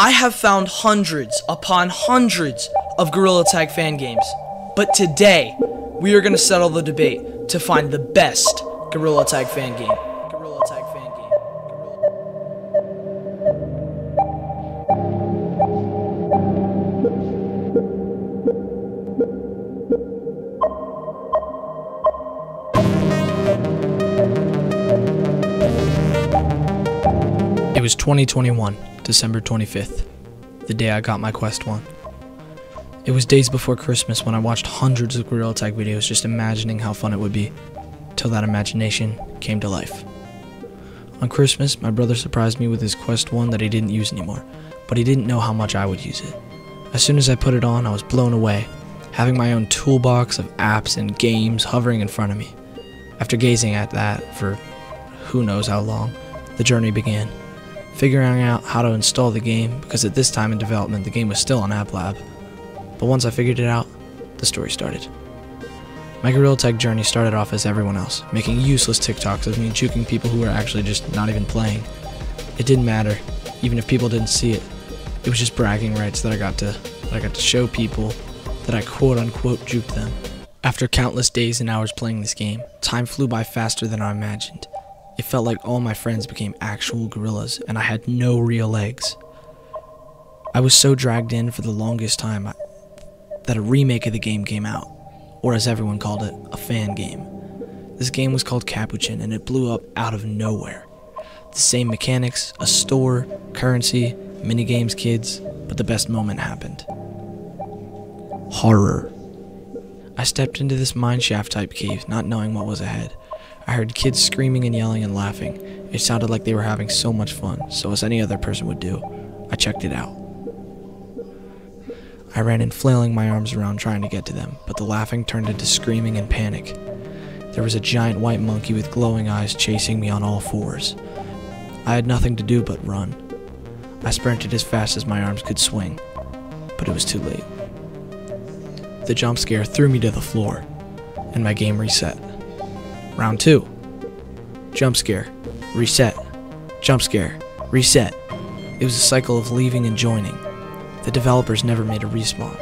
I have found hundreds upon hundreds of Gorillatag fan games, but today we are going to settle the debate to find the best Gorillatag fan game. Gorillatag fan game. It was 2021, December 25th, the day I got my Quest 1. It was days before Christmas when I watched hundreds of Gorillatag videos just imagining how fun it would be, till that imagination came to life. On Christmas, my brother surprised me with his Quest 1 that he didn't use anymore, but he didn't know how much I would use it. As soon as I put it on, I was blown away, having my own toolbox of apps and games hovering in front of me. After gazing at that for who knows how long, the journey began. Figuring out how to install the game, because at this time in development the game was still on App Lab. But once I figured it out, the story started. My Gorillatag journey started off as everyone else, making useless TikToks of me juking people who were actually just not even playing. It didn't matter, even if people didn't see it. It was just bragging rights that I got to show people that I quote-unquote juked them. After countless days and hours playing this game, time flew by faster than I imagined. It felt like all my friends became actual gorillas, and I had no real legs. I was so dragged in for the longest time that a remake of the game came out, or as everyone called it, a fan game. This game was called Capuchin, and it blew up out of nowhere. The same mechanics, a store, currency, minigames, kids, but the best moment happened. Horror. I stepped into this mineshaft type cave, not knowing what was ahead. I heard kids screaming and yelling and laughing. It sounded like they were having so much fun, so as any other person would do, I checked it out. I ran in flailing my arms around trying to get to them, but the laughing turned into screaming and panic. There was a giant white monkey with glowing eyes chasing me on all fours. I had nothing to do but run. I sprinted as fast as my arms could swing, but it was too late. The jump scare threw me to the floor, and my game reset. Round 2. Jump scare, reset, jump scare, reset. It was a cycle of leaving and joining. The developers never made a respawn.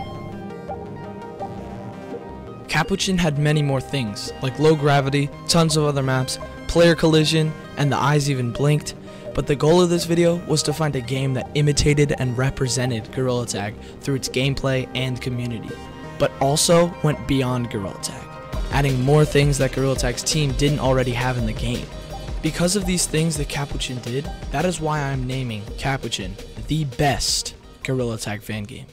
Capuchin had many more things, like low gravity, tons of other maps, player collision, and the eyes even blinked, but the goal of this video was to find a game that imitated and represented Gorillatag through its gameplay and community, but also went beyond Gorillatag, adding more things that Gorillatag's team didn't already have in the game. Because of these things that Capuchin did, that is why I'm naming Capuchin the best Gorillatag fan game.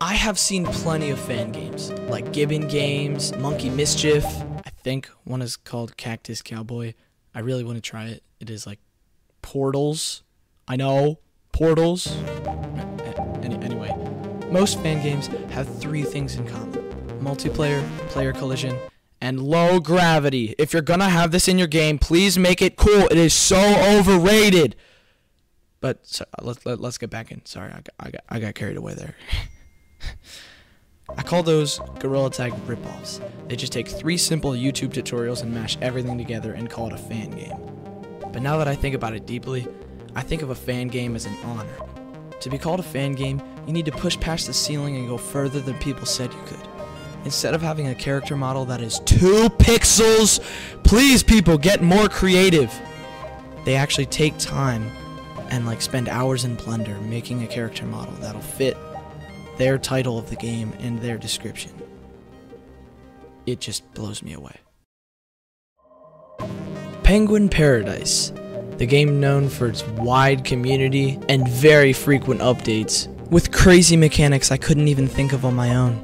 I have seen plenty of fan games, like Gibbon Games, Monkey Mischief. I think one is called Cactus Cowboy. I really want to try it. It is like Portals. I know, Portals. Anyway, most fan games have 3 things in common: multiplayer, player collision, and low gravity. If you're gonna have this in your game, please make it cool. It is so overrated. But so, let's get back in. Sorry, I got carried away there. I call those Gorillatag ripoffs. They just take 3 simple YouTube tutorials and mash everything together and call it a fan game. But now that I think about it deeply, I think of a fan game as an honor. To be called a fan game, you need to push past the ceiling and go further than people said you could. Instead of having a character model that is 2 pixels, please people, get more creative. They actually take time and spend hours in Blender making a character model that'll fit their title of the game and their description. It just blows me away. Penguinparadise, the game known for its wide community and very frequent updates, with crazy mechanics I couldn't even think of on my own.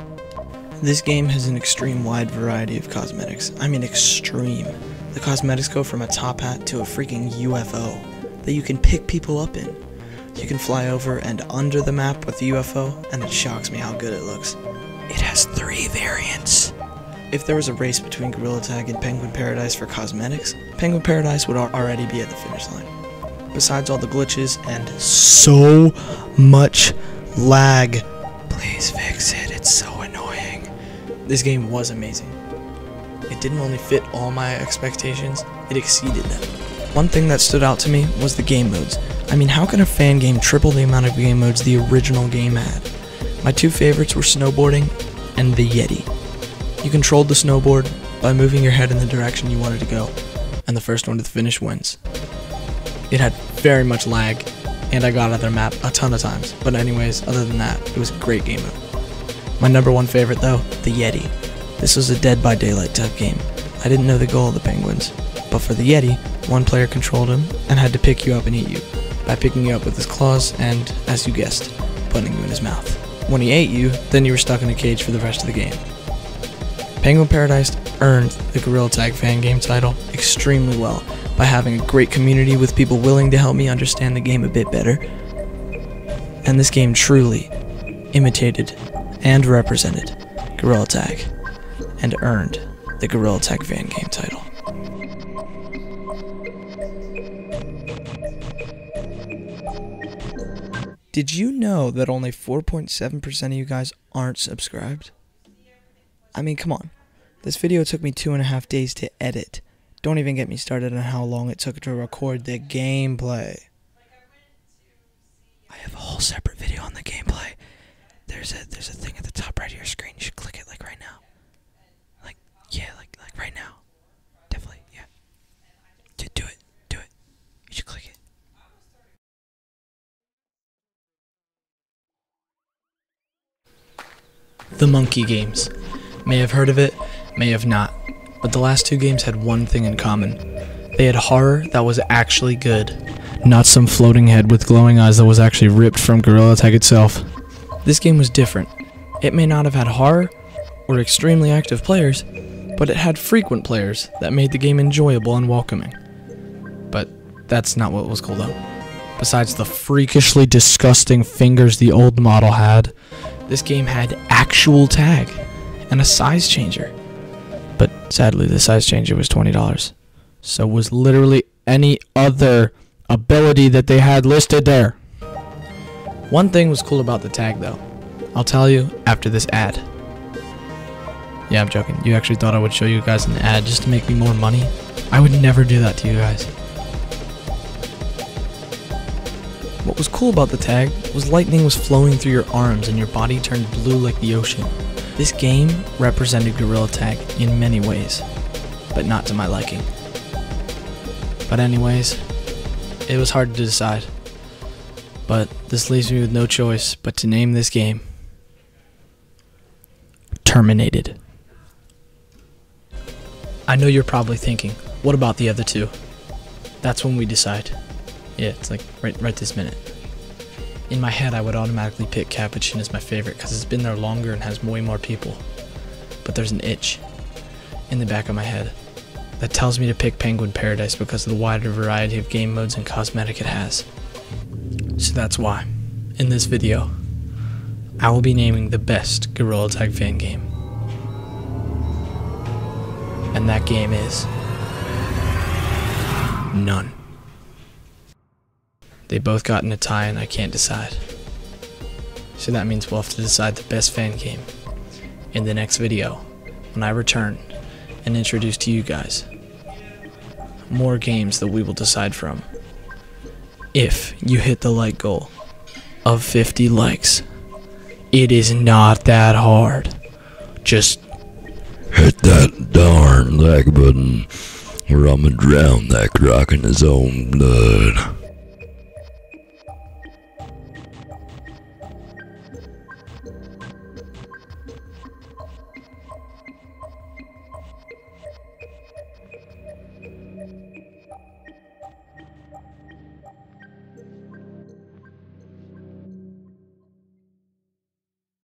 This game has an extreme wide variety of cosmetics. I mean extreme. The cosmetics go from a top hat to a freaking UFO that you can pick people up in. You can fly over and under the map with the UFO, and it shocks me how good it looks. It has 3 variants. If there was a race between Gorillatag and Penguinparadise for cosmetics, Penguinparadise would already be at the finish line. Besides all the glitches and so much lag. Please fix it, it's so annoying. This game was amazing. It didn't only fit all my expectations, it exceeded them. One thing that stood out to me was the game modes. I mean, how can a fan game triple the amount of game modes the original game had? My two favorites were snowboarding and the Yeti. You controlled the snowboard by moving your head in the direction you wanted to go, and the first one to the finish wins. It had very much lag, and I got out of their map a ton of times, but anyways, other than that, it was a great game mode. My number one favorite though, the Yeti. This was a Dead by Daylight type game. I didn't know the goal of the penguins, but for the Yeti, one player controlled him and had to pick you up and eat you, by picking you up with his claws and, as you guessed, putting you in his mouth. When he ate you, then you were stuck in a cage for the rest of the game. Penguinparadise earned the gorillatagfangame title extremely well by having a great community with people willing to help me understand the game a bit better. And this game truly imitated and represented Gorillatag and earned the gorillatagfangame title. Did you know that only 4.7% of you guys aren't subscribed? I mean, come on. This video took me 2.5 days to edit. Don't even get me started on how long it took to record the gameplay. I have a whole separate video on the gameplay. There's a thing at the top right of your screen. You should click it like right now. Like right now. Definitely, yeah. Do it. You should click it. The Monke Games. May have heard of it, may have not, but the last two games had one thing in common. They had horror that was actually good, not some floating head with glowing eyes that was actually ripped from Gorillatag itself. This game was different. It may not have had horror or extremely active players, but it had frequent players that made the game enjoyable and welcoming. But that's not what was cool though. Besides the freakishly disgusting fingers the old model had, this game had actual tag and a size changer. But sadly, the size changer was $20. So was literally any other ability that they had listed there. One thing was cool about the tag though. I'll tell you after this ad. Yeah, I'm joking. You actually thought I would show you guys an ad just to make me more money? I would never do that to you guys. What was cool about the tag was lightning was flowing through your arms and your body turned blue like the ocean. This game represented Gorillatag in many ways, but not to my liking. But anyways, it was hard to decide. But this leaves me with no choice but to name this game Terminated. I know you're probably thinking, what about the other two? That's when we decide. Yeah, it's like right this minute. In my head, I would automatically pick Capuchin as my favorite because it's been there longer and has way more people. But there's an itch in the back of my head that tells me to pick Penguinparadise because of the wider variety of game modes and cosmetic it has. So that's why, in this video, I will be naming the best Gorillatag fan game. And that game is none. They both got in a tie and I can't decide. So that means we'll have to decide the best fan game in the next video when I return and introduce to you guys more games that we will decide from. If you hit the like goal of 50 likes, it is not that hard. Just hit that darn like button or I'ma drown that croc in his own blood.